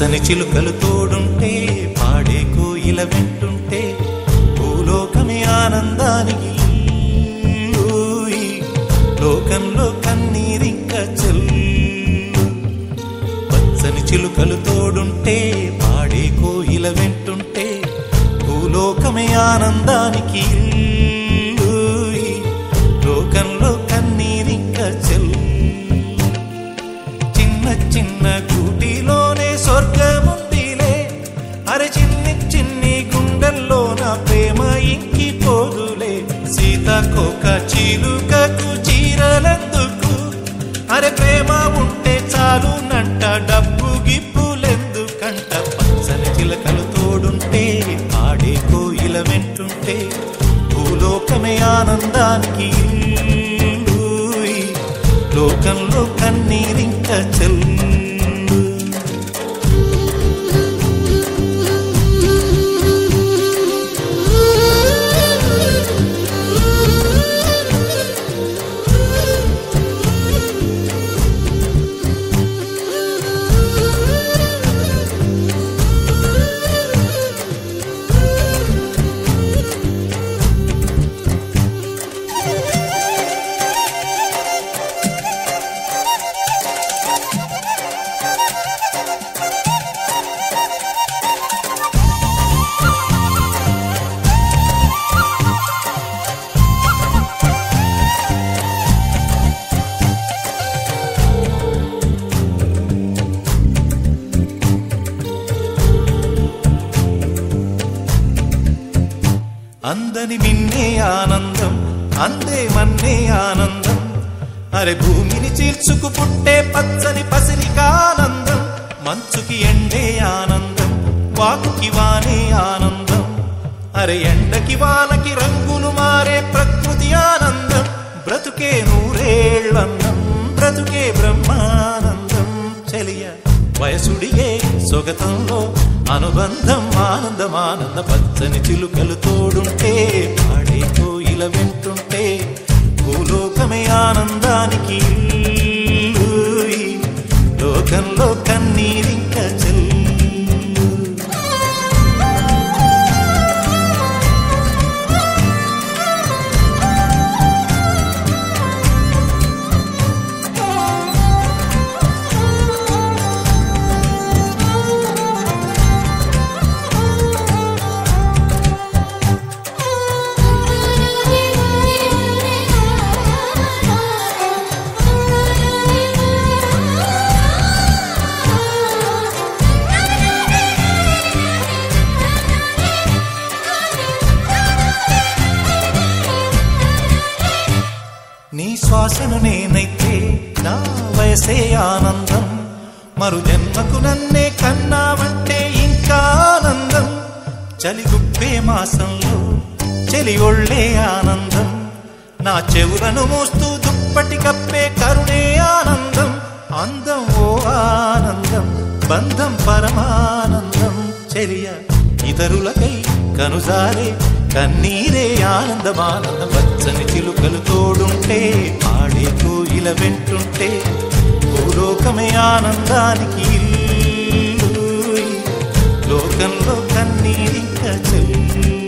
పచ్చని చిలుకలు తోడుంటే పాడే కోయిల వెంటుంటే భూలోకమే ఆనందానికి లోకంలో కన్నీరింక చెల్లు పచ్చని చిలుకలు తోడుంటే పాడే కోయిల వెంటుంటే భూలోకమే ఆనందానికి లోకంలో కన్నీరింక చెల్లు చిన్న చిన్న గూటిలోనే స్వర్గముందిలే అరే చిన్ని చిన్ని గుండెల్లో నా ప్రేమ ఇంకిపోదులే సీతాకోక చిలుకకు చీరలెందుకు అరే ప్రేమ ఉంటే చాలు నంట డబ్బు గిప్పులెందుకంట పచ్చని చిలకలు తోడుంటే పాడే కోయిల వెంటుంటే భూలోకమే ఆనందానికి లోకంలో కన్నీరింక చెల్లు అందని మిన్నే ఆనందం అందే మన్నే ఆనందం అరే భూమిని చీల్చుకు పుట్టే పచ్చని పసిరికానందం మంచుకి ఎండే ఆనందం వాకుకి వానే ఆనందం అరే ఎండకి వానకి రంగులు మారే ప్రకృతి ఆనందం బ్రతుకే నూరేళ్లన్నం బ్రతుకే బ్రహ్మానందం చెలియ వయసుడిగే సొగతంలో అనుబంధం ఆనందమానంద పచ్చని చిలుకలు తోడుంటే పాడే కోయిల వెంటుంటే భూలోకమే ఆనందానికి లోకంలో కన్నీరింక చెల్లు నీ శ్వాసను నేనైతే నా వయసే ఆనందం మరు జన్మకు నన్నే కన్నావంటే ఇంకా ఆనందం చలిగుప్పే మాసంలో చెలి ఒళ్ళే ఆనందం నా చెవులను మోస్తూ దుప్పటి కప్పే కరుణే ఆనందం అందం ఓ ఆనందం బంధం పరమానందం చెలియ ఇతరులకై కనుజారే కన్నీరే ఆనందమానందం పచ్చని చిలుకలు తోడుంటే పాడే కోయిల వెంటుంటే భూలోకమే ఆనందానికి లోకంలో కన్నీరింక చెల్లు